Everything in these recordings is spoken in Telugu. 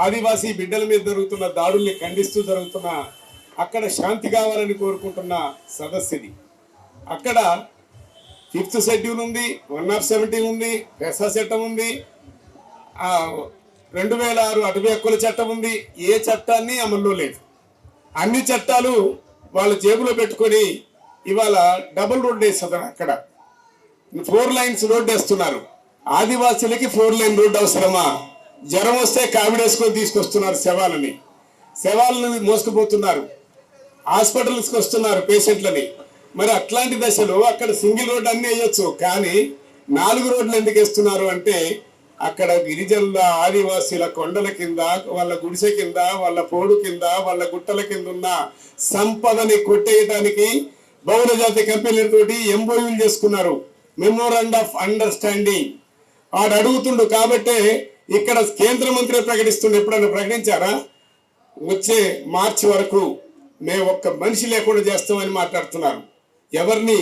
ఆదివాసీ బిడ్డల మీద జరుగుతున్న దాడుల్ని ఖండిస్తూ జరుగుతున్న అక్కడ శాంతి కావాలని కోరుకుంటున్న సదస్సుది. అక్కడ 5th షెడ్యూల్ ఉంది, 117 ఉంది, పెసా చట్టం ఉంది, 2006 అటవీ హక్కుల చట్టం ఉంది. ఏ చట్టాన్ని అమల్లో లేదు. అన్ని చట్టాలు వాళ్ళ జేబులో పెట్టుకొని ఇవాళ డబుల్ రోడ్ వేస్తున్నారు. అక్కడ 4 లైన్స్ రోడ్డు వేస్తున్నారు. ఆదివాసీలకి 4 లైన్ రోడ్డు అవసరమా? జ్వరం వస్తే కావిడేసుకొని తీసుకొస్తున్నారు శవాలను మోసుకుపోతున్నారు, హాస్పిటల్స్కి వస్తున్నారు పేషెంట్లని. మరి అట్లాంటి దశలో అక్కడ సింగిల్ రోడ్డు అన్నీ వేయొచ్చు, కానీ 4 రోడ్లు ఎందుకు వేస్తున్నారు అంటే అక్కడ గిరిజనుల ఆదివాసీల కొండల కింద, వాళ్ళ గుడిసె కింద, వాళ్ళ పోడు కింద, వాళ్ళ గుట్టల కింద ఉన్న సంపదని కొట్టేయడానికి బహుళ జాతి కంపెనీలతోటి ఎంఓయూలు చేసుకున్నారు, మెమోరాండం ఆఫ్ అండర్స్టాండింగ్. వాడు అడుగుతుండు కాబట్టే ఇక్కడ కేంద్ర మంత్రి ప్రకటిస్తుండే. ఎప్పుడైనా ప్రకటించారా? వచ్చే మార్చి వరకు మేము ఒక్క మనిషి లేకుండా చేస్తామని మాట్లాడుతున్నారు. ఎవరిని?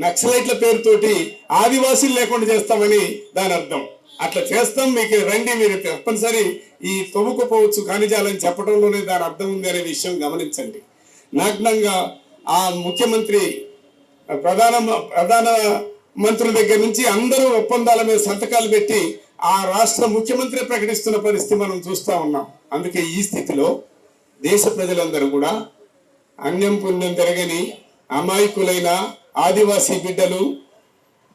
నక్సలైట్ల పేరుతోటి ఆదివాసీలు లేకుండా చేస్తామని దాని అర్థం. అట్లా చేస్తాం, మీకు రండి, మీరు తప్పనిసరి ఈ తొమ్ముకుపోవచ్చు ఖనిజాలని చెప్పడంలోనే దాని అర్థం ఉంది అనే విషయం గమనించండి. నగ్నంగా ఆ ముఖ్యమంత్రి, ప్రధాన మంత్రుల దగ్గర నుంచి అందరూ ఒప్పందాల మీద సంతకాలు పెట్టి ఆ రాష్ట్ర ముఖ్యమంత్రి ప్రకటిస్తున్న పరిస్థితి మనం చూస్తూ ఉన్నాం. అందుకే ఈ స్థితిలో దేశ ప్రజలందరూ కూడా అన్యం పుణ్యం తిరగని అమాయకులైన ఆదివాసీ బిడ్డలు,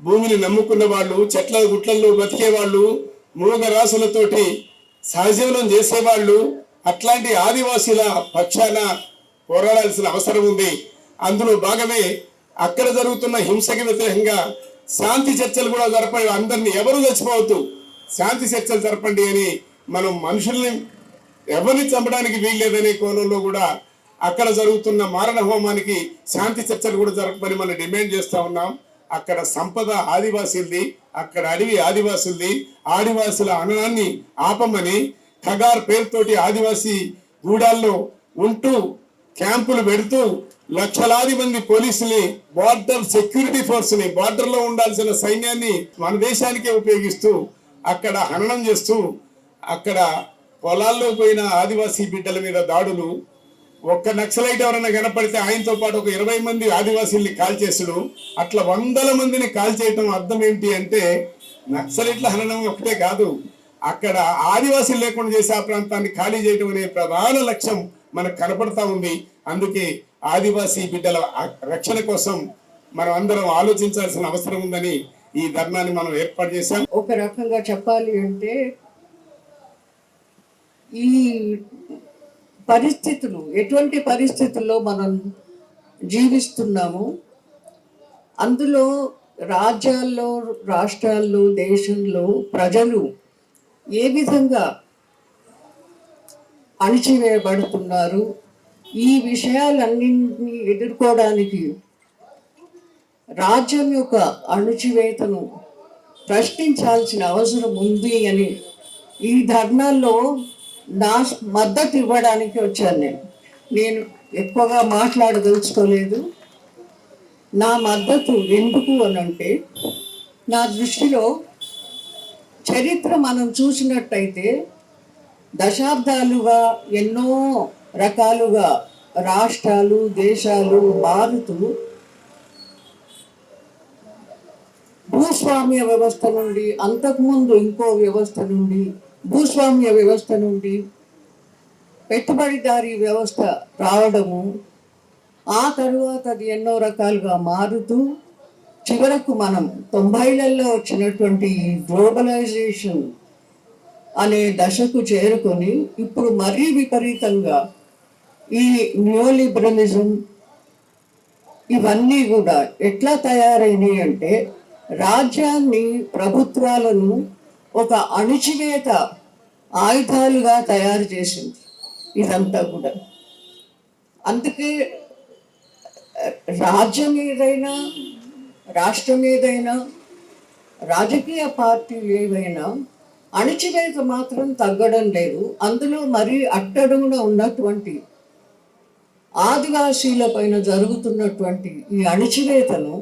భూమిని నమ్ముకున్న వాళ్ళు, చెట్ల గుట్లల్లో బతికే వాళ్ళు, మూగ రాసులతోటి సహజీవనం చేసేవాళ్ళు, అట్లాంటి ఆదివాసీల పక్షాన పోరాడాల్సిన అవసరం ఉంది. అందులో భాగమే అక్కడ జరుగుతున్న హింసకి వ్యతిరేకంగా శాంతి చర్చలు కూడా జరపండి. అందరినీ ఎవరు చచ్చిపోవద్దు, శాంతి చర్చలు జరపండి అని మనం మనుషుల్ని ఎవరిని చంపడానికి వీల్లేదనే కోణంలో కూడా అక్కడ జరుగుతున్న మారణ హోమానికి శాంతి చర్చలు కూడా జరపమని మనం డిమాండ్ చేస్తూ ఉన్నాం. అక్కడ సంపద ఆదివాసీలది, అక్కడ అడవి ఆదివాసులది. ఆదివాసుల అననాన్ని ఆపమని ఖగార్ పేరుతోటి ఆదివాసీ గూడాల్లో ఉంటూ క్యాంపులు పెడుతూ లక్షలాది మంది పోలీసుల్ని, బార్డర్ సెక్యూరిటీ ఫోర్స్ని, బార్డర్లో ఉండాల్సిన సైన్యాన్ని మన దేశానికే ఉపయోగిస్తూ అక్కడ హననం చేస్తూ అక్కడ పొలాల్లో పోయిన ఆదివాసీ బిడ్డల మీద దాడులు. ఒక్క నక్సలైట్ ఎవరైనా కనపడితే ఆయనతో పాటు ఒక 20 మంది ఆదివాసీల్ని కాల్చేసుడు. అట్లా 100 మందిని కాల్చేయటం అర్థం ఏంటి అంటే నక్సలైట్ల హననం ఒకటే కాదు, అక్కడ ఆదివాసీలు లేకుండా చేసి ఆ ప్రాంతాన్ని ఖాళీ చేయడం అనే ప్రధాన లక్ష్యం మనకు కనపడతా ఉంది. అందుకే ఆదివాసీ బిడ్డల రక్షణ కోసం మనం అందరం ఆలోచించాల్సిన అవసరం ఉందని ఈ ధర్నాన్ని మనం ఏర్పాటు చేశాం. ఒక రకంగా చెప్పాలి అంటే ఈ పరిస్థితులు, ఎటువంటి పరిస్థితుల్లో మనం జీవిస్తున్నాము, అందులో రాజ్యాల్లో, రాష్ట్రాల్లో, దేశంలో ప్రజలు ఏ విధంగా అణిచివేయబడుతున్నారు, ఈ విషయాలన్నింటినీ ఎదుర్కోవడానికి రాజ్యం యొక్క అణచివేతను ప్రశ్నించాల్సిన అవసరం ఉంది అని ఈ ధర్నాల్లో నా మద్దతు ఇవ్వడానికి వచ్చాను. నేను ఎక్కువగా మాట్లాడదలుచుకోలేదు. నా మద్దతు ఎందుకు అనంటే, నా దృష్టిలో చరిత్ర మనం చూసినట్టయితే దశాబ్దాలుగా ఎన్నో రకాలుగా రాష్ట్రాలు, దేశాలు మారుతూ భూస్వామ్య వ్యవస్థ నుండి, అంతకుముందు ఇంకో వ్యవస్థ నుండి, భూస్వామ్య వ్యవస్థ నుండి పెట్టుబడిదారీ వ్యవస్థ రావడము, ఆ తరువాత అది ఎన్నో రకాలుగా మారుతూ చివరకు మనం 90లలో వచ్చినటువంటి గ్లోబలైజేషన్ అనే దశకు చేరుకొని ఇప్పుడు మరీ విపరీతంగా ఈ న్యూలిబరలిజం ఇవన్నీ కూడా ఎట్లా తయారైనాయి అంటే రాజ్యాన్ని, ప్రభుత్వాలను ఒక అణిచివేత ఆయుధాలుగా తయారు చేసింది ఇదంతా కూడా. అందుకే రాజ్యం ఏదైనా, రాష్ట్రం ఏదైనా, రాజకీయ పార్టీలు ఏవైనా అణిచివేత మాత్రం తగ్గడం లేదు. అందులో మరీ అట్టడుగున ఉన్నటువంటి ఆదివాసీల పైన జరుగుతున్నటువంటి ఈ అణిచివేతను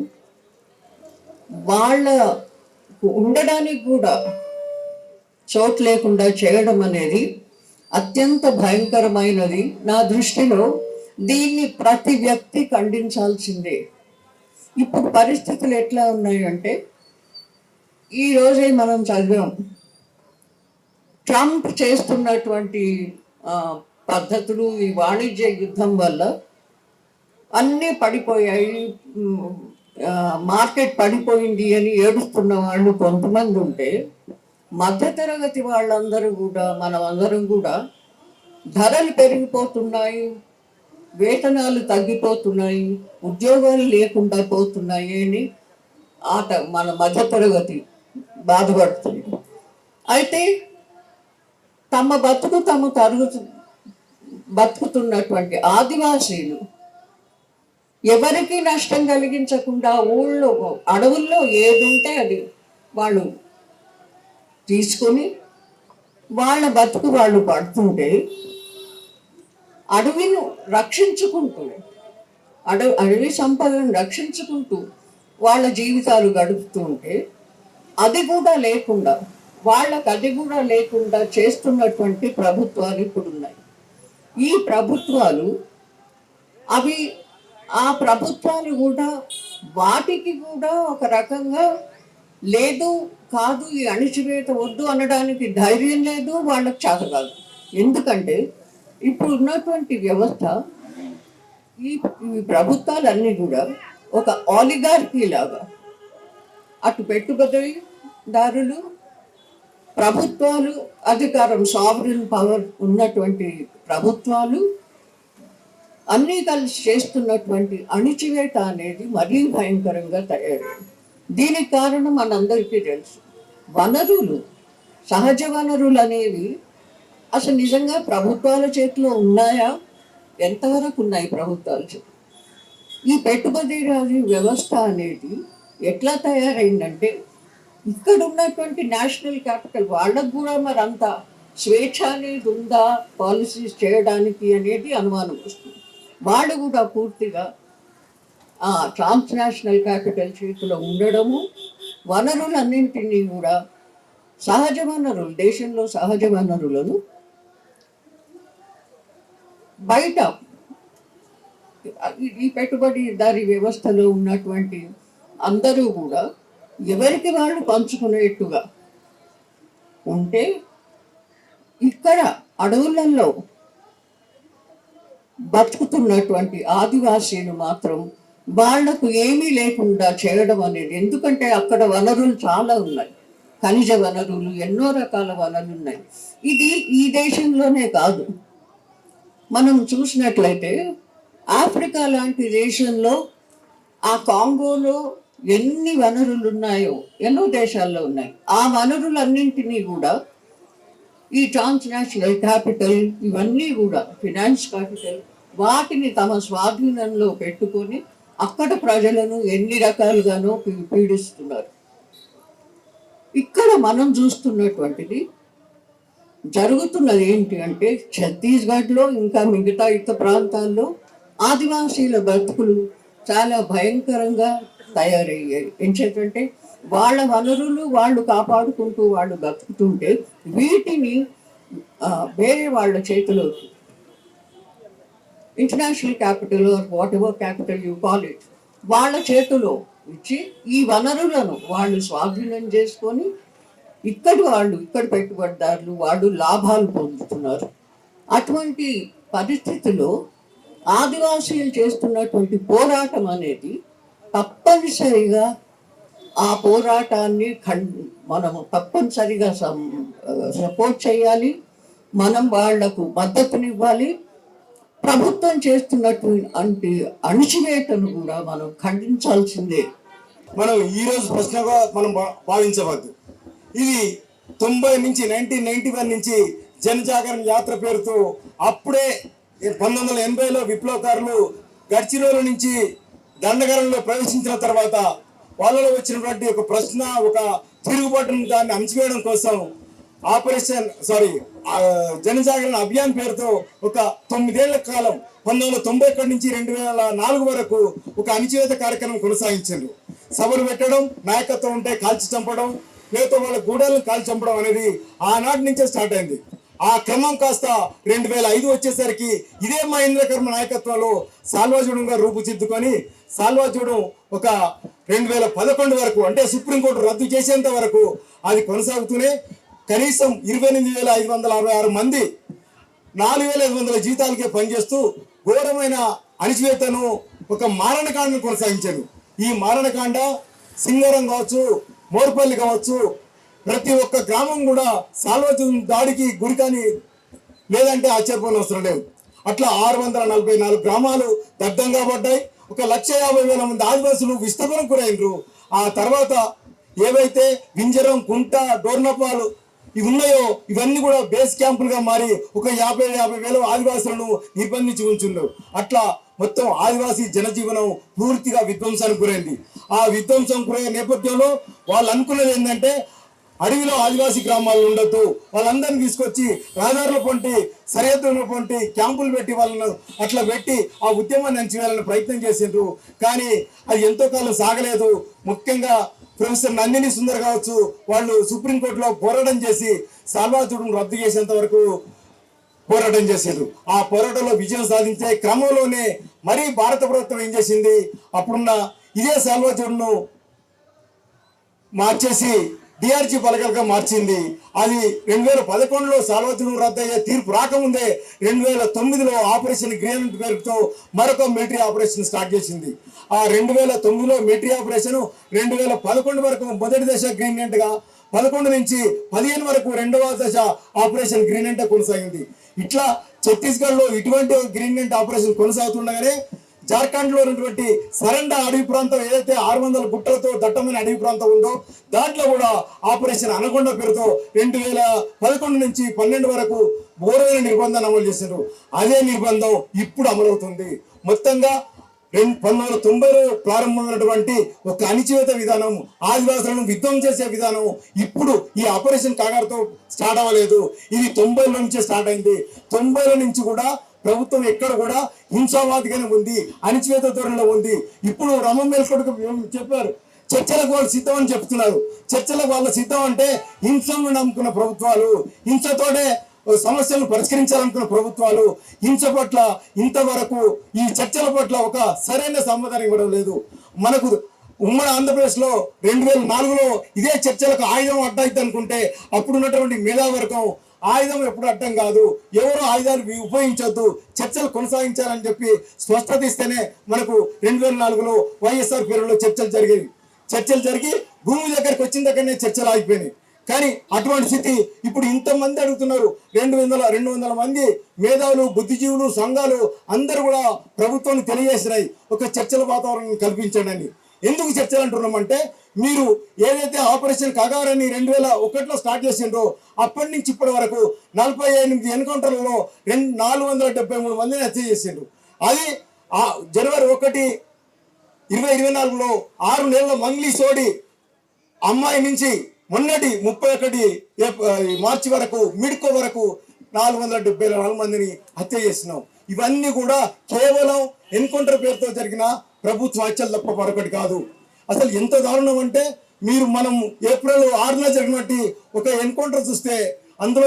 వాళ్ళ ఉండడానికి కూడా చోటు లేకుండా చేయడం అనేది అత్యంత భయంకరమైనది. నా దృష్టిలో దీన్ని ప్రతి వ్యక్తి ఖండించాల్సిందే. ఇప్పుడు పరిస్థితులు ఎట్లా ఉన్నాయంటే, ఈ రోజే మనం చదివాం, ట్రంప్ చేస్తున్నటువంటి ఆ, పద్ధతులు, ఈ వాణిజ్య యుద్ధం వల్ల అన్నీ పడిపోయాయి, మార్కెట్ పడిపోయింది అని ఏడుస్తున్న వాళ్ళు కొంతమంది ఉంటే, మధ్యతరగతి వాళ్ళందరూ కూడా, మనమందరం కూడా ధరలు పెరిగిపోతున్నాయి, వేతనాలు తగ్గిపోతున్నాయి, ఉద్యోగాలు లేకుండా పోతున్నాయి అని మన మధ్యతరగతి బాధపడుతుంది. అయితే తమ బతుకు బతుకుతున్నటువంటి ఆదివాసీలు ఎవరికి నష్టం కలిగించకుండా ఊళ్ళో అడవుల్లో ఏది ఉంటే అది వాళ్ళు తీసుకొని వాళ్ళ బతుకు వాళ్ళు పడుతుంటే, అడవిని రక్షించుకుంటూ, అడవి సంపదను రక్షించుకుంటూ వాళ్ళ జీవితాలు గడుపుతూ ఉంటే, అది కూడా లేకుండా, వాళ్ళకి అది కూడా లేకుండా చేస్తున్నటువంటి ప్రభుత్వాలు ఇప్పుడు ఉన్నాయి. ఈ ప్రభుత్వాలు అవి ఆ ప్రభుత్వాలు కూడా వాటికి కూడా ఒక రకంగా లేదు, కాదు, ఈ అణిచివేత వద్దు అనడానికి ధైర్యం లేదు, వాళ్ళకి చేత కాదు. ఎందుకంటే ఇప్పుడు ఉన్నటువంటి వ్యవస్థ, ఈ ప్రభుత్వాలన్నీ కూడా ఒక ఆలిగార్కీ లాగా, అటు పెట్టుబడిదారులు, ప్రభుత్వాలు, అధికారం, సావరిన్ పవర్ ఉన్నటువంటి ప్రభుత్వాలు అన్నీ కలిసి చేస్తున్నటువంటి అణిచివేత అనేది మరీ భయంకరంగా తయారైంది. దీనికి కారణం మనందరికీ తెలుసు. వనరులు, సహజ వనరులు అనేవి అసలు నిజంగా ప్రభుత్వాల చేతిలో ఉన్నాయా? ఎంతవరకు ఉన్నాయి ప్రభుత్వాల చేతిలో? ఈ పెట్టుబడిదారీ వ్యవస్థ అనేది ఎట్లా తయారైందంటే, ఇక్కడ ఉన్నటువంటి నేషనల్ క్యాపిటల్ వాళ్ళకు కూడా మరి అంత స్వేచ్ఛ అనేది ఉందా పాలసీస్ చేయడానికి అనేది అనుమానం వస్తుంది. వాళ్ళు కూడా పూర్తిగా ట్రాన్స్నేషనల్ క్యాపిటల్ చేతిలో ఉండడము, వనరులన్నింటినీ కూడా, సహజ వనరులు, దేశంలో సహజ వనరులను బయట ఈ పెట్టుబడిదారీ వ్యవస్థలో ఉన్నటువంటి అందరూ కూడా ఎవరికి వాళ్ళు పంచుకునేట్టుగా ఉంటే, ఇక్కడ అడవులలో బతుకుతున్నటువంటి ఆదివాసీలు మాత్రం వాళ్లకు ఏమీ లేకుండా చేయడం అనేది, ఎందుకంటే అక్కడ వనరులు చాలా ఉన్నాయి, ఖనిజ వనరులు, ఎన్నో రకాల వనరులు ఉన్నాయి. ఇది ఈ దేశంలోనే కాదు, మనం చూసినట్లయితే ఆఫ్రికా లాంటి దేశంలో, ఆ కాంగోలో ఎన్ని వనరులు ఉన్నాయో ఎన్నో దేశాల్లో ఉన్నాయి. ఆ వనరులన్నింటినీ కూడా ఈ ట్రాన్స్నేషనల్ క్యాపిటల్, ఇవన్నీ కూడా ఫినాన్స్ క్యాపిటల్, వాటిని తమ స్వాధీనంలో పెట్టుకొని అక్కడ ప్రజలను ఎన్ని రకాలుగానో పీడిస్తున్నారు. ఇక్కడ మనం చూస్తున్నటువంటిది జరుగుతున్నది ఏంటి అంటే, ఛత్తీస్గఢ్లో ఇంకా మిగతా ఇతర ప్రాంతాల్లో ఆదివాసీల బ్రతుకులు చాలా భయంకరంగా తయారయ్యాయి. ఏంటంటే వాళ్ళ వనరులు వాళ్ళు కాపాడుకుంటూ వాళ్ళు బతుకుతుంటే, వీటిని వేరే వాళ్ళ చేతిలో, international capital or whatever capital you call it, వాళ్ళ చేతిలో ఇచ్చి ఈ వనరులను వాళ్ళు స్వాధీనం చేసుకొని ఇక్కడ పెట్టుబడిదారులు వాళ్ళు లాభాలు పొందుతున్నారు. అటువంటి పరిస్థితిలో ఆదివాసీలు చేస్తున్నటువంటి పోరాటం అనేది తప్పనిసరిగా, ఆ పోరాటాన్ని మనము తప్పనిసరిగా సపోర్ట్ చేయాలి, మనం వాళ్లకు మద్దతునివ్వాలి. ప్రభుత్వం చేస్తున్నటువంటి అణిచివేతను కూడా మనం ఖండించాల్సిందే. మనం ఈరోజు ప్రశ్నగా మనం భావించవద్దు. ఇది 1991 నుంచి జనజాగరణ యాత్ర పేరుతో, అప్పుడే 1980లో విప్లవకారులు గడ్చిరోలు నుంచి దండగరంలో ప్రవేశించిన తర్వాత వాళ్ళలో వచ్చినటువంటి ఒక ప్రశ్న, ఒక తిరుగుబాటును దాన్ని అణచివేయడం కోసం జనజాగరణ అభియాన్ పేరుతో ఒక 9 ఏళ్ల కాలం 1991 నుంచి 2004 వరకు ఒక అణచివేత కార్యక్రమం కొనసాగించారు. సభలు పెట్టడం, నాయకత్వం ఉంటే కాల్చి చంపడం, లేకపోతే వాళ్ళ గూడాలను కాల్చి చంపడం అనేది ఆనాటి నుంచే స్టార్ట్ అయింది. ఆ క్రమం కాస్త 2005 వచ్చేసరికి ఇదే మహేంద్రకర్మ నాయకత్వంలో సాల్వాజూడంగా రూపుదిద్దుకొని సాల్వాజూడం ఒక 2011 వరకు అంటే సుప్రీంకోర్టు రద్దు చేసేంత వరకు అది కొనసాగుతూనే కనీసం 28,566 మంది 4,500 జీతాలకే పనిచేస్తూ ఘోరమైన అణిచివేతను ఒక మారణకాండను కొనసాగించారు. ఈ మారణకాండ సింగరం కావచ్చు, మోర్పల్లి కావచ్చు, ప్రతి ఒక్క గ్రామం కూడా సాల్వజూడం దాడికి గురికాని లేదంటే ఆశ్చర్యపోయిన అవసరం లేదు. అట్లా 644 గ్రామాలు దగ్ధంగా పడ్డాయి. 1,50,000 మంది ఆదివాసులు విస్తరణకు గురైనరు. ఆ తర్వాత ఏవైతే వింజరం, కుంట, డోర్నపాలు ఇవి ఉన్నాయో ఇవన్నీ కూడా బేస్ క్యాంపులుగా మారి 50,000 ఆదివాసులను నిర్బంధించి ఉంచున్నారు. అట్లా మొత్తం ఆదివాసీ జనజీవనం పూర్తిగా విధ్వంసానికి గురైంది. ఆ విధ్వంసం గురైన నేపథ్యంలో వాళ్ళు అనుకున్నది ఏంటంటే అడవిలో ఆదివాసీ గ్రామాలు ఉండొద్దు, వాళ్ళందరినీ తీసుకొచ్చి రహదారుల పొంటి సరిహద్దుల పొంటి క్యాంపులు పెట్టి వాళ్ళను అట్లా పెట్టి ఆ ఉద్యమాన్ని అంచివేయాలని ప్రయత్నం చేసిండ్రు. కానీ అది ఎంతో కాలం సాగలేదు. ముఖ్యంగా ప్రొఫెసర్ నందిని సుందర్ కావచ్చు, వాళ్ళు సుప్రీంకోర్టులో పోరాటం చేసి సాల్వాజూడం రద్దు చేసేంత వరకు పోరాటం చేశారు. ఆ పోరాటంలో విజయం సాధించే క్రమంలోనే మరీ భారత ప్రభుత్వం ఏం చేసింది, అప్పుడున్న ఇదే సాల్వాజూడంను మార్చేసి డిఆర్జీ పలకలుగా మార్చింది. అది 2011లో సాల్వాజూడం రద్దయ్యే తీర్పు రాకముందే 2009లో ఆపరేషన్ గ్రీన్ పేరుతో మరొక మిలిటరీ ఆపరేషన్ స్టార్ట్ చేసింది. ఆ 2009లో మిలిటరీ ఆపరేషన్ 2011 వరకు మొదటి దశ గ్రీన్ గా, 11 నుంచి 15 వరకు రెండవ దశ ఆపరేషన్ గ్రీన్ కొనసాగింది. ఇట్లా ఛత్తీస్గఢ్లో ఇటువంటి గ్రీన్ ఆపరేషన్ కొనసాగుతుండగానే జార్ఖండ్లో ఉన్నటువంటి సరండా అడవి ప్రాంతం ఏదైతే 600 గుట్టలతో దట్టమైన అడవి ప్రాంతం ఉందో దాంట్లో కూడా ఆపరేషన్ అనకొండ పేరుతో 2011 నుంచి 12 వరకు ఘోరమైన నిర్బంధాన్ని అమలు చేశారు. అదే నిర్బంధం ఇప్పుడు అమలవుతుంది. మొత్తంగా 1990లో ప్రారంభమైనటువంటి ఒక అణిచివేత విధానం, ఆదివాసులను విధ్వంసం చేసే విధానం ఇప్పుడు ఈ ఆపరేషన్ కాగారుతో స్టార్ట్ అవ్వలేదు. ఇది 90ల నుంచే స్టార్ట్ అయింది. 90ల నుంచి కూడా ప్రభుత్వం ఎక్కడ కూడా హింసావాదిగానే ఉంది, అణిచివేత ధోరణిలో ఉంది. ఇప్పుడు రమణ మేల్కొడుకు చెప్పారు, చర్చలకు వాళ్ళు సిద్ధం అని చెప్తున్నారు. చర్చలకు వాళ్ళ సిద్ధం అంటే హింసను నమ్ముకున్న ప్రభుత్వాలు, హింసతోనే సమస్యలను పరిష్కరించాలనుకున్న ప్రభుత్వాలు హింస పట్ల ఇంతవరకు ఈ చర్చల పట్ల ఒక సరైన సమాధానం ఇవ్వడం లేదు. మనకు ఉమ్మడి ఆంధ్రప్రదేశ్లో 2004లో ఇదే చర్చలకు ఆయుధం అడ్డైద్ది అనుకుంటే అప్పుడు ఉన్నటువంటి మేధావర్గం ఆయుధం ఎప్పుడు అడ్డం కాదు, ఎవరు ఆయుధాలు ఉపయోగించొద్దు, చర్చలు కొనసాగించాలని చెప్పి స్పష్టత ఇస్తేనే మనకు 2004లో వైఎస్ఆర్ పీరియడ్లో చర్చలు జరిగి భూమి దగ్గరికి వచ్చిన దగ్గరనే చర్చలు ఆగిపోయినాయి. కానీ అటువంటి స్థితి ఇప్పుడు ఇంతమంది అడుగుతున్నారు. 200 మంది మేధావులు, బుద్ధిజీవులు, సంఘాలు అందరూ కూడా ప్రభుత్వాన్ని తెలియజేసినాయి ఒక చర్చల వాతావరణం కల్పించండి అని. ఎందుకు చర్చలు అంటున్నామంటే మీరు ఏదైతే ఆపరేషన్ కగారని 2001లో స్టార్ట్ చేసిండ్రో అప్పటి నుంచి ఇప్పటి వరకు 48 ఎన్కౌంటర్లలో 473 మందిని హత్య చేసిండ్రు. అది జనవరి 1, 2024లో 6 నెలల మంగ్లీ సోడి అమ్మాయి నుంచి మొన్నటి 31 మార్చి వరకు మిడ్కో వరకు 474 మందిని హత్య చేస్తున్నాం. ఇవన్నీ కూడా కేవలం ఎన్కౌంటర్ పేరుతో జరిగిన ప్రభుత్వ హత్యలు తప్ప మరొకటి కాదు. అసలు ఎంత దారుణం అంటే మనం ఏప్రిల్ 6న జరిగినట్టు ఒక ఎన్కౌంటర్ చూస్తే అందులో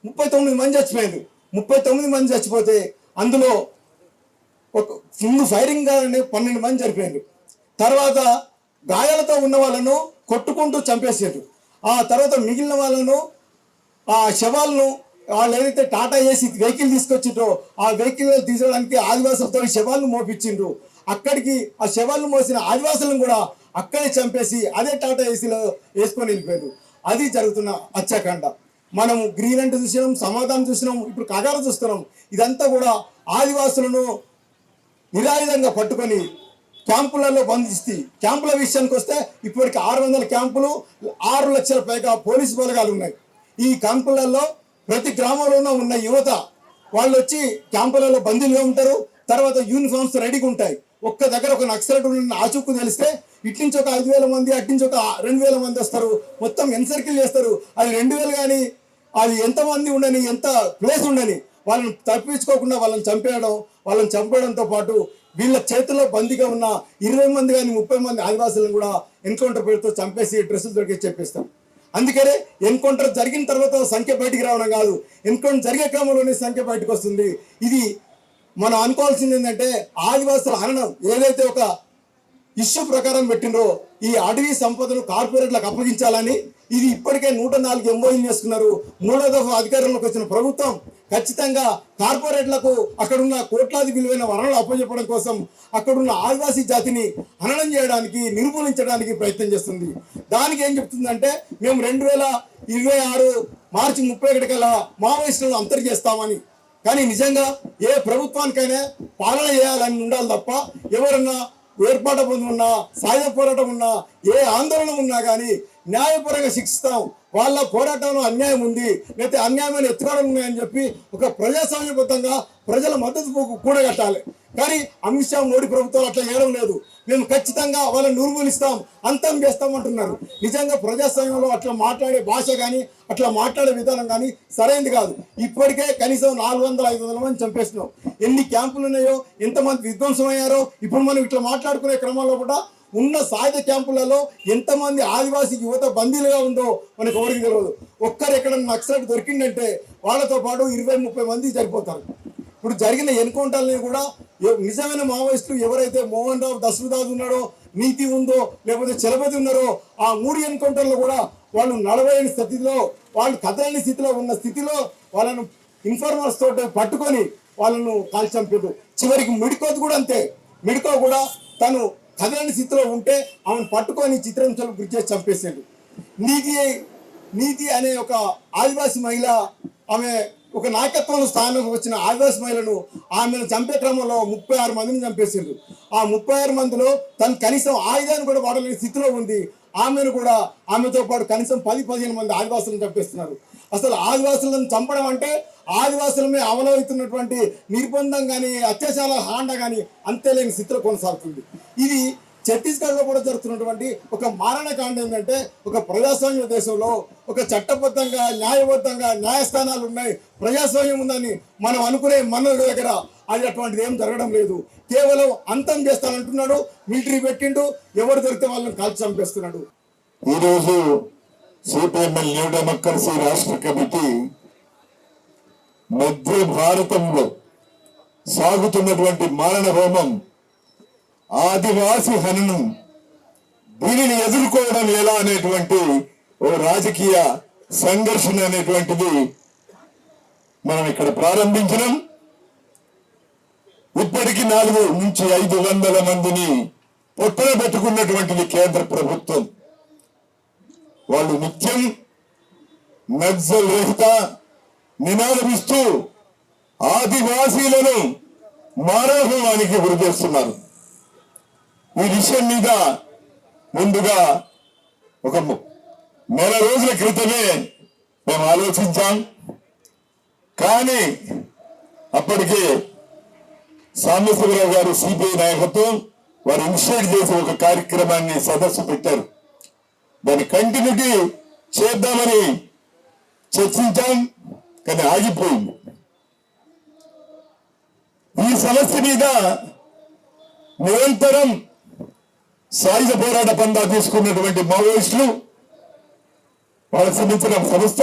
39 మంది చచ్చిపోయారు. 39 మంది చచ్చిపోతే అందులో ఒక ముందు ఫైరింగ్ గానే 12 మంది చనిపోయారు. తర్వాత గాయాలతో ఉన్న వాళ్ళను కొట్టుకుంటూ చంపేసారు. ఆ తర్వాత మిగిలిన వాళ్ళను ఆ శవాలను వాళ్ళు ఏదైతే టాటా ఏసీ వెహికల్ తీసుకొచ్చిండ్రో ఆ వెహికల్ తీసుకోవడానికి ఆదివాసులతో శవాలను మోపించిండ్రు. అక్కడికి ఆ శవాలను మోసిన ఆదివాసులను కూడా అక్కడే చంపేసి అదే టాటా ఏసీలో వేసుకొని వెళ్ళిపోయారు. అది జరుగుతున్న హత్యాకాండ. మనం గ్రీన్ అంటే చూసినాం, సమాధానం చూసినాం, ఇప్పుడు కగారు చూస్తున్నాం. ఇదంతా కూడా ఆదివాసులను నిరాయుధంగా పట్టుకొని క్యాంపులలో బంధిస్తే, క్యాంపుల విషయానికి వస్తే ఇప్పటికి 600 క్యాంపులు, 6 లక్షల పైగా పోలీసు బలగాలు ఉన్నాయి. ఈ క్యాంపులలో ప్రతి గ్రామంలోనూ ఉన్న యువత వాళ్ళు వచ్చి క్యాంపులలో బందీలుగా ఉంటారు. తర్వాత యూనిఫామ్స్ రెడీగా ఉంటాయి. ఒక్క దగ్గర ఒక నక్సలైట్ ఆచూకు తెలిస్తే ఇటు నుంచి ఒక 5,000 మంది, అటు నుంచి ఒక 2,000 మంది వస్తారు. మొత్తం ఎన్సర్కిల్ చేస్తారు. అది 2,000 కానీ అది ఎంతమంది ఉండని, ఎంత ప్లేస్ ఉండని వాళ్ళని తప్పించుకోకుండా వాళ్ళని చంపేయడంతో పాటు వీళ్ళ చేతిలో బందీగా ఉన్న 20 మంది కానీ 30 మంది ఆదివాసులను కూడా ఎన్కౌంటర్ పేరుతో చంపేసి డ్రెస్సులు దొరికి చెప్పేస్తాం. అందుకనే ఎన్కౌంటర్ జరిగిన తర్వాత సంఖ్య బయటికి రావడం కాదు, ఎన్కౌంటర్ జరిగే క్రమంలోనే సంఖ్య బయటకు వస్తుంది. ఇది మనం అనుకోవాల్సింది ఏంటంటే ఆదివాసుల హననం ఏదైతే ఒక ఇష్యూ ప్రకారం పెట్టినరో ఈ అటవీ సంపదను కార్పొరేట్లకు అప్పగించాలని, ఇది ఇప్పటికే 104 ఎంఓయూలు చేసుకున్నారు. 3వ దఫా అధికారంలోకి వచ్చిన ప్రభుత్వం ఖచ్చితంగా కార్పొరేట్లకు అక్కడున్న కోట్లాది విలువైన వనరులు అప్పచెప్పడం కోసం అక్కడున్న ఆదివాసీ జాతిని హననం చేయడానికి, నిర్మూలించడానికి ప్రయత్నం చేస్తుంది. దానికి ఏం చెప్తుందంటే మేము 2026 మార్చి 31 కల్లా మావోయిస్టులను అంతర్ చేస్తామని. కానీ నిజంగా ఏ ప్రభుత్వానికైనా పాలన చేయాలని ఉండాలి తప్ప ఎవరన్నా ఏర్పాటు ఉన్నా, సాయుధ పోరాటం ఉన్నా, ఏ ఆందోళన ఉన్నా కానీ న్యాయపరంగా శిక్షిస్తాం. వాళ్ళ పోరాటంలో అన్యాయం ఉంది, లేకపోతే అన్యాయమైన ఎత్తుకాడలు ఉన్నాయని చెప్పి ఒక ప్రజాస్వామ్యబద్ధంగా ప్రజల మద్దతు కూడగట్టాలి. కానీ అమిత్ షా, మోడీ ప్రభుత్వాలు అట్లా చేయడం లేదు. మేము ఖచ్చితంగా వాళ్ళని నిర్మూలిస్తాం, అంతం చేస్తాం అంటున్నారు. నిజంగా ప్రజాస్వామ్యంలో అట్లా మాట్లాడే భాష కానీ అట్లా మాట్లాడే విధానం కానీ సరైనది కాదు. ఇప్పటికే కనీసం 400-500 మంది చంపేస్తున్నాం. ఎన్ని క్యాంపులు ఉన్నాయో, ఎంతమంది విధ్వంసం అయ్యారో ఇప్పుడు మనం ఇట్లా మాట్లాడుకునే క్రమంలో కూడా ఉన్న సాయుధ క్యాంపులలో ఎంతమంది ఆదివాసీ యువత బందీలుగా ఉందో మనకు ఎవరికి తెలియదు. ఒక్కరు ఎక్కడ నక్సలైట్ దొరికిందంటే వాళ్ళతో పాటు 20-30 మంది చనిపోతారు. ఇప్పుడు జరిగిన ఎన్కౌంటర్ని కూడా నిజమైన మావోయిస్టులు ఎవరైతే మోహన్ రావు, దశరథరాజు ఉన్నాడో, నీతి ఉందో, లేకపోతే చలపతి ఉన్నారో ఆ 3 ఎన్కౌంటర్లు కూడా వాళ్ళు నడవలేని స్థితిలో, వాళ్ళు కదలని స్థితిలో ఉన్న స్థితిలో వాళ్ళను ఇన్ఫార్మర్స్ తోటి పట్టుకొని వాళ్ళను కాల్చి చంపారు. చివరికి మిడికోది కూడా అంతే. మిడికో కూడా తను కదలని స్థితిలో ఉంటే ఆమెను పట్టుకొని చిత్రహింసలకు గురి చేసి చంపేసాడు. నీతి అనే ఒక ఆదివాసీ మహిళ, ఆమె ఒక నాయకత్వం స్థానంలో వచ్చిన ఆదివాసీ మహిళను ఆమెను చంపే క్రమంలో 36 మందిని చంపేసిండ్రు. ఆ 36 మందిలో తను కనీసం ఆయుధాన్ని కూడా వాడలేని స్థితిలో ఉంది. ఆమెను కూడా ఆమెతో పాటు కనీసం 10-15 మంది ఆదివాసులను చంపేస్తున్నారు. అసలు ఆదివాసులను చంపడం అంటే ఆదివాసులమే అవలవుతున్నటువంటి నిర్బంధం కానీ, అత్యాచారాల హాండ కానీ అంతేలేని స్థితిలో కొనసాగుతుంది. ఇది ఛత్తీస్గఢ్లో కూడా జరుగుతున్నటువంటి ఒక మారణకాండ. ఏంటంటే ఒక ప్రజాస్వామ్య దేశంలో ఒక చట్టబద్ధంగా, న్యాయబద్ధంగా న్యాయస్థానాలు ఉన్నాయి, ప్రజాస్వామ్యం ఉందని మనం అనుకునే మన దగ్గర అది అటువంటిది ఏం జరగడం లేదు. కేవలం అంతం చేస్తానంటున్నాడు, మిలిటరీ పెట్టిండు, ఎవరు దొరికితే వాళ్ళని కాల్చి చంపేస్తున్నాడు. ఈరోజు సిపిఎంఎల్ న్యూ డెమోక్రసీ రాష్ట్ర కమిటీ మధ్య భారతంలో సాగుతున్నటువంటి మారణ హోమం, ఆదివాసి హననం, దీనిని ఎదుర్కోవడం ఎలా అనేటువంటి ఓ రాజకీయ సంఘర్షణ అనేటువంటిది మనం ఇక్కడ ప్రారంభించడం. ఇప్పటికి 400-500 మందిని పొట్టన పెట్టుకున్నటువంటిది కేంద్ర ప్రభుత్వం. వాళ్ళు నిత్యం నక్సల్ రహిత నినాదమిస్తూ ఆదివాసీలను మారణహోమానికి గురి చేస్తున్నారు. ఈ విషయం మీద ముందుగా ఒక నెల రోజుల క్రితమే మేము ఆలోచించాం. కానీ అప్పటికే సాంబశివరావు గారు సిపిఐ నాయకత్వం వారు ఇనిషియేట్ చేసి ఒక కార్యక్రమాన్ని సదస్సు పెట్టారు. దాన్ని కంటిన్యూటీ చేద్దామని చర్చించాం, కానీ ఆగిపోయింది. ఈ సమస్య మీద నిరంతరం సాయుధ పోరాట పందా తీసుకున్నటువంటి మావోయిస్టులు, వాళ్ళకి సంబంధించిన సంస్థ,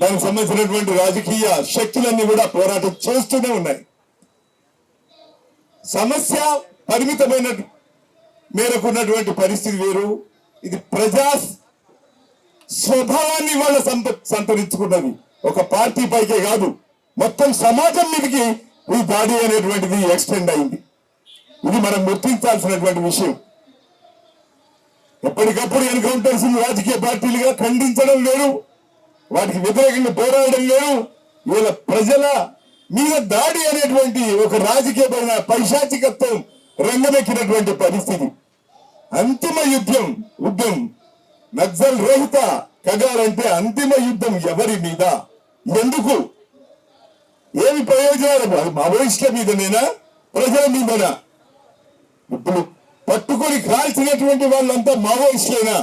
దానికి సంబంధించినటువంటి రాజకీయ శక్తులన్నీ కూడా పోరాటం చేస్తూనే ఉన్నాయి. సమస్య పరిమితమైన మేరకున్నటువంటి పరిస్థితి వేరు. ఇది ప్రజా స్వభావాన్ని వాళ్ళ సంతరించుకున్నది. ఒక పార్టీ పైకే కాదు, మొత్తం సమాజం మీదకి ఈ దాడి అనేటువంటిది ఎక్స్టెండ్ అయింది. ఇది మనం గుర్తించాల్సినటువంటి విషయం. ఎప్పటికప్పుడు ఎన్కౌంటర్స్ రాజకీయ పార్టీలుగా ఖండించడం లేదు, వాటికి వ్యతిరేకంగా పోరాడడం లేదు. ఇవాళ ప్రజల మీద దాడి అనేటువంటి ఒక రాజకీయమైన పైశాచికత్వం రంగమెక్కినటువంటి పరిస్థితి. అంతిమ యుద్ధం నక్సల్ రహిత కగారంటే అంతిమ యుద్ధం ఎవరి మీద, ఎందుకు, ఏమి ప్రయోజనాలు? అది మావోయిస్టుల మీదనేనా, ప్రజల మీదనా? ఇప్పుడు పట్టుకొని కాల్చినటువంటి వాళ్ళంతా మావోయిస్టులేనా?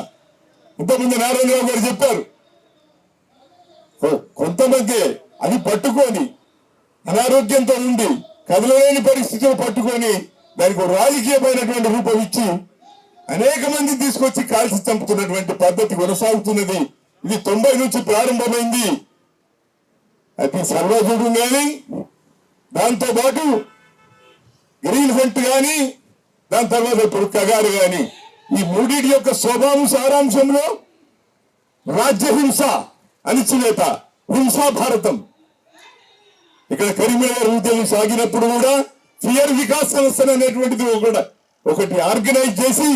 ఇంతకుముందు నారాయణరావు గారు చెప్పారు, కొంతమంది అది పట్టుకొని అనారోగ్యంతో ఉండి కదలలేని పరిస్థితిలో పట్టుకొని దానికి ఒక రాజకీయమైనటువంటి రూపం ఇచ్చి అనేక మంది తీసుకొచ్చి కాల్చి చంపుతున్నటువంటి పద్ధతి కొనసాగుతున్నది. ఇది 90 నుంచి ప్రారంభమైంది. అది సర్వజూడు కానీ, దాంతో పాటు గ్రీన్ హంట్ కానీ, దాని తర్వాత ఇప్పుడు కగారు కానీ, ఈ మూడింటి యొక్క స్వభావం సారాంశంలో రాజ్యహింస, అణిచివేత, హింసా భారతం. ఇక్కడ కరీంనగర్ ఉద్యమం సాగినప్పుడు కూడా ఫియర్ వికాస్ సంస్థ అనేటువంటిది ఒకటి ఆర్గనైజ్ చేసి,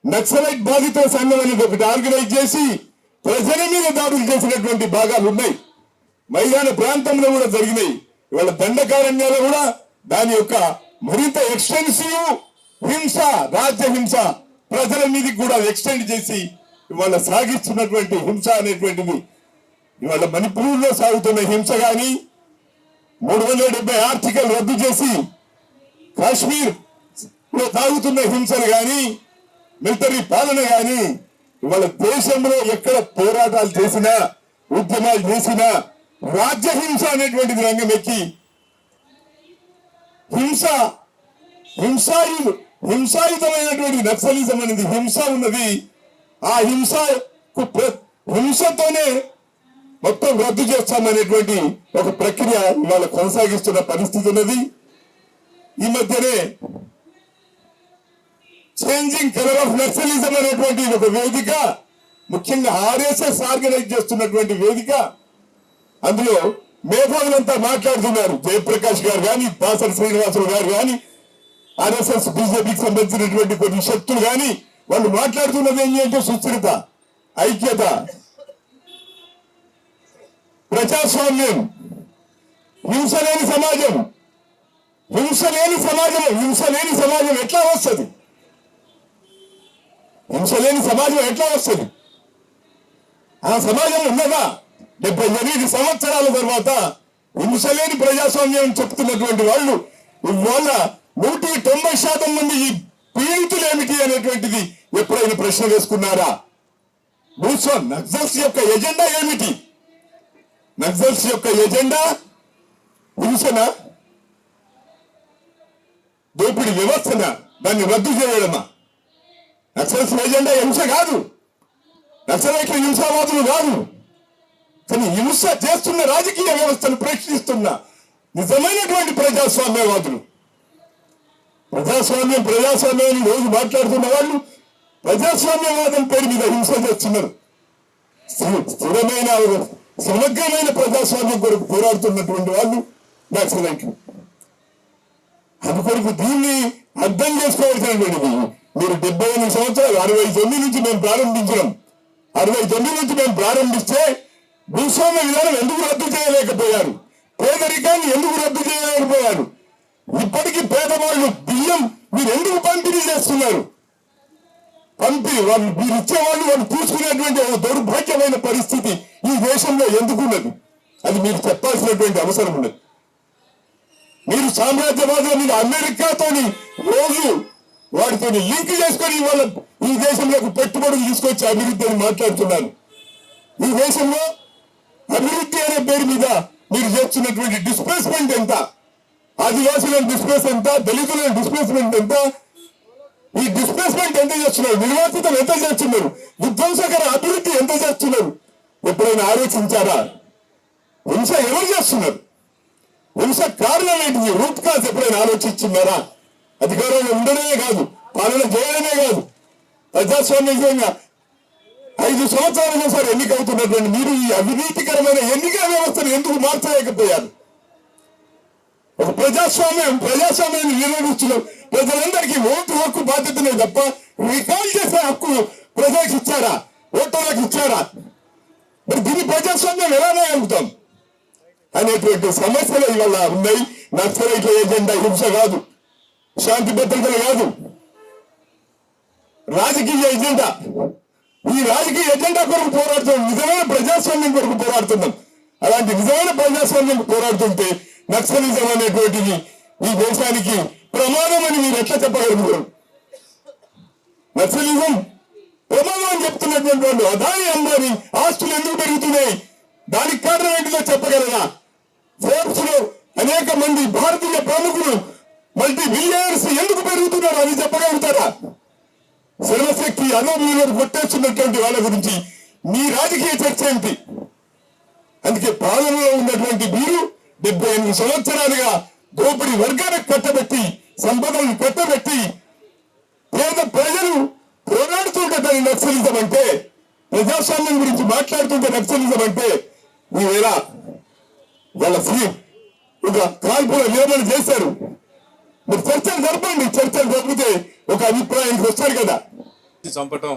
నక్సలైట్ బాధిత సంఘం అనేది ఒకటి ఆర్గనైజ్ చేసి ప్రజల మీద దాడులు చేసినటువంటి భాగాలు ఉన్నాయి. మైదాన ప్రాంతంలో కూడా జరిగినాయి. ఇవాళ దండకారణ్యాలు కూడా దాని యొక్క మరింత ఎక్స్టెన్సివ్ హింస, రాజ్య హింస ప్రజల మీదకి కూడా ఎక్స్టెండ్ చేసి ఇవాళ సాగిస్తున్నటువంటి హింస అనేటువంటిది, ఇవాళ మణిపూర్లో సాగుతున్న హింస కానీ, 370 ఆర్టికల్ రద్దు చేసి కాశ్మీర్ లో సాగుతున్న హింసలు కానీ, మిలిటరీ పాలన కానీ, ఇవాళ దేశంలో ఎక్కడ పోరాటాలు చేసినా, ఉద్యమాలు చేసినా రాజ్య హింస అనేటువంటిది రంగమెక్కి హింసాయుతమైనటువంటి నక్సలిజం అనేది హింస ఉన్నది. ఆ హింసతోనే మొత్తం రద్దు చేస్తామనేటువంటి ఒక ప్రక్రియ ఇవాళ కొనసాగిస్తున్న పరిస్థితి ఉన్నది. ఈ మధ్యనే చేంజింగ్ కలర్ ఆఫ్ నక్సలిజం అనేటువంటి ఒక వేదిక, ముఖ్యంగా ఆర్ఎస్ఎస్ ఆర్గనైజ్ చేస్తున్నటువంటి వేదిక, అందులో మేధావులంతా మాట్లాడుతున్నారు. జయప్రకాష్ గారు కానీ, దాసరి శ్రీనివాసులు గారు కానీ, ఆర్ఎస్ఎస్ బీజేపీకి సంబంధించినటువంటి కొన్ని శక్తులు కానీ, వాళ్ళు మాట్లాడుతున్నది ఏంటంటే సుస్థిరత, ఐక్యత, ప్రజాస్వామ్యం, హింస లేని సమాజం. హింస లేని సమాజం ఎట్లా వస్తుంది? హింస లేని సమాజం ఎట్లా వస్తుంది? ఆ సమాజం ఉన్నదా? 78 సంవత్సరాల తర్వాత హింస లేని ప్రజాస్వామ్యం చెప్తున్నటువంటి వాళ్ళు ఇవాళ 190% మంది ఈ పీడితులు ఏమిటి అనేటువంటిది ఎప్పుడైనా ప్రశ్న వేసుకున్నారా? నక్సల్స్ యొక్క ఎజెండా ఏమిటి? నక్సల్స్ యొక్క ఎజెండా హింసన, దోపిడీ వ్యవస్థన, దాన్ని రద్దు చేయడమా? నక్సల్స్ ఎజెండా హింస కాదు, నక్సలైట్లు హింసావాదులు కాదు. కానీ హింస చేస్తున్న రాజకీయ వ్యవస్థను ప్రశ్నిస్తున్న నిజమైనటువంటి ప్రజాస్వామ్యవాదులు. ప్రజాస్వామ్యాన్ని రోజు మాట్లాడుతున్న వాళ్ళు ప్రజాస్వామ్యవాదం పేరు మీద హింస చేస్తున్నారు. స్థిరమైన సమగ్రమైన ప్రజాస్వామ్యం కొరకు పోరాడుతున్నటువంటి వాళ్ళు నక్సలైట్లు. అందుకొరకు దీన్ని అర్థం చేసుకోవాల్సినటువంటిది. మీరు 78 సంవత్సరాలు, 69 నుంచి మేము ప్రారంభించినాం. 69 నుంచి మేము ప్రారంభిస్తే భూస్వామ్య విధానం ఎందుకు రద్దు చేయలేకపోయారు? పేదరికాన్ని ఎందుకు రద్దు చేయలేకపోయారు? ఇప్పటికీ పేదవాళ్ళు బియ్యం మీరు ఎందుకు పంపిణీ చేస్తున్నారు? మీరు ఇచ్చేవాళ్ళు వాళ్ళు తీసుకునేటువంటి ఒక దౌర్భాగ్యమైన పరిస్థితి ఈ దేశంలో ఎందుకున్నది? అది మీరు చెప్పాల్సినటువంటి అవసరం ఉన్నది. మీరు సామ్రాజ్యవాదుల మీద అమెరికాతోని రోజు వాటితో లింక్ చేసుకొని వాళ్ళ ఈ దేశంలోకి పెట్టుబడులు తీసుకొచ్చి అభివృద్ధి అని మాట్లాడుతున్నారు. ఈ దేశంలో అభివృద్ధి అనే పేరు మీద మీరు చేస్తున్నటువంటి డిస్ప్లేస్మెంట్ ఎంత? ఆదివాసులను డిస్ప్లేస్ ఎంత? దళితులను డిస్ప్లేస్మెంట్ ఎంత? ఈ డిస్ప్లేస్మెంట్ ఎంత చేస్తున్నారు? నిర్వాసితం ఎంత చేస్తున్నారు? విధ్వంసకర అభివృద్ధి ఎంత చేస్తున్నారు? ఎప్పుడైనా ఆలోచించారా? హింస ఎవరు చేస్తున్నారు? హింస కారణం ఏంటిది? రూట్ కాజ్ ఎప్పుడైనా ఆలోచించున్నారా? అధికారంలో ఉండడమే కాదు, పాలన చేయడమే కాదు, ప్రజాస్వామ్యంగా 5 సంవత్సరాలకు ఒకసారి ఎన్నికవుతున్నటువంటి మీరు ఈ అవినీతికరమైన ఎన్నికల వ్యవస్థను ఎందుకు మార్చలేకపోయారు? ఒక ప్రజాస్వామ్యాన్ని నిర్వహిస్తున్నారు. ప్రజలందరికీ ఓటు హక్కు బాధ్యతనే తప్ప రికాల్ చేసే హక్కు ప్రజలకు ఇచ్చారా? ఓటర్లకు ఇచ్చారా? మరి దీన్ని ప్రజాస్వామ్యం ఎలా నేర్పుతాం అనేటువంటి సమస్యలు ఇవాళ ఉన్నాయి. నక్సలైట్ల ఎజెండా హింస కాదు, శాంతి భద్రతలు కాదు, రాజకీయ ఎజెండా. ఈ రాజకీయ ఎజెండా కొరకు పోరాడుతున్నాం, నిజమైన ప్రజాస్వామ్యం కొరకు పోరాడుతున్నాం. అలాంటి నిజమైన ప్రజాస్వామ్యం పోరాడుతుంటే నక్సలిజం అనేటువంటిది ఈ దేశానికి ప్రమాదం అని మీరు ఎట్లా చెప్పగలుగుతారు? నక్సలిజం ప్రమాదం అని చెప్తున్నటువంటి వాళ్ళు అదాని అంబానీ ఆస్తులు ఎందుకు పెరుగుతున్నాయి? దానికి కారణం ఏంటిదో చెప్పగలరా? ఫోర్బ్స్ లో అనేక మంది భారతీయ ప్రముఖులు మల్టీ బిలియనర్స్ ఎందుకు పెరుగుతున్నారు అని చెప్పగలుగుతారా? సర్వశక్తి అదోబీలో కొట్టేస్తున్నటువంటి వాళ్ళ గురించి మీ రాజకీయ చర్చ ఏమిటి? అందుకే పాలనలో ఉన్నటువంటి మీరు 78 సంవత్సరాలుగా దోపిడీ వర్గానికి కట్టబెట్టి, సంపదలను కట్టబెట్టి, పేద ప్రజలు పోరాడుతుంటే దాన్ని నక్సలిజం అంటే, ప్రజాస్వామ్యం గురించి మాట్లాడుతుంటే నక్సలిజం అంటే, మీవేళ వాళ్ళ ఒక కాల్పుల విరమణ చేశారు. మీరు చర్చలు జరపండి, చర్చలు జరిపితే ఒక అభిప్రాయానికి వస్తారు కదా. చంపటం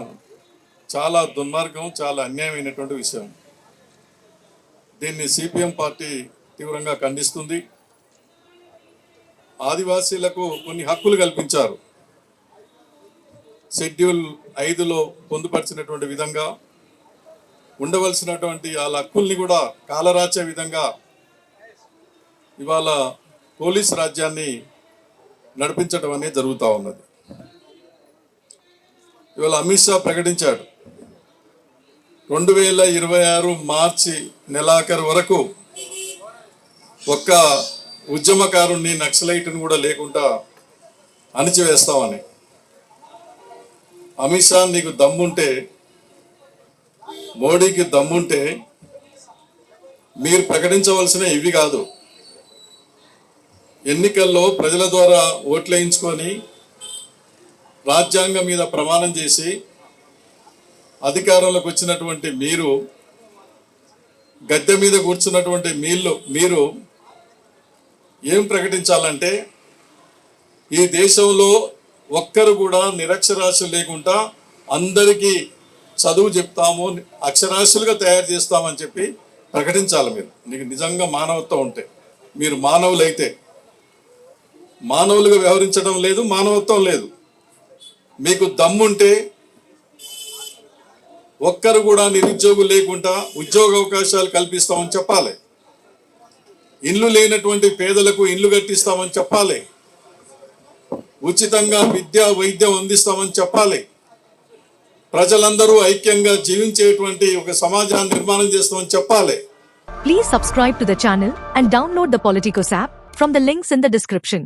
చాలా దుర్మార్గం, చాలా అన్యాయమైనటువంటి విషయం. దీన్ని సిపిఎం పార్టీ తీవ్రంగా ఖండిస్తుంది. ఆదివాసీలకు కొన్ని హక్కులు కల్పించారు. షెడ్యూల్ 5లో పొందుపరిచినటువంటి విధంగా ఉండవలసినటువంటి ఆ హక్కుల్ని కూడా కాలరాచే విధంగా ఇవాళ పోలీస్ రాజ్యాన్ని నడిపించడం అనేది జరుగుతూ ఉన్నది. ఇవాళ అమిత్ షా ప్రకటించాడు 2026 మార్చి నెలాఖరు వరకు ఒక్క ఉద్యమకారుణ్ణి, నక్సలైట్ని కూడా లేకుండా అణిచివేస్తామని. అమిత్ షా, నీకు దమ్ముంటే, మోడీకి దమ్ముంటే మీరు ప్రకటించవలసిన ఇవి కాదు. ఎన్నికల్లో ప్రజల ద్వారా ఓట్లేయించుకొని రాజ్యాంగం మీద ప్రమాణం చేసి అధికారంలోకి వచ్చినటువంటి మీరు, గద్దె మీద కూర్చున్నటువంటి మీరు ఏం ప్రకటించాలంటే, ఈ దేశంలో ఒక్కరు కూడా నిరక్షరాస్యులు లేకుండా అందరికీ చదువు చెప్తాము, అక్షరాస్యులుగా తయారు చేస్తామని చెప్పి ప్రకటించాలి. మీరు నీకు నిజంగా మానవత్వం ఉంటే, మీరు మానవులైతే, మానవులుగా వ్యవహరించడం లేదు, మానవత్వం లేదు. మీకు దమ్ముంటే ఒక్కరు కూడా నిరుద్యోగులు లేకుండా ఉద్యోగ అవకాశాలు కల్పిస్తామని చెప్పాలి. ఇల్లు లేనటువంటి పేదలకు ఇల్లు కట్టిస్తామని చెప్పాలి. ఉచితంగా విద్య, వైద్యం అందిస్తామని చెప్పాలి. ప్రజలందరూ ఐక్యంగా జీవించేటువంటి ఒక సమాజాన్ని నిర్మాణం చేస్తామని చెప్పాలి. Please subscribe to the channel and download the Politicos app from the links in the description.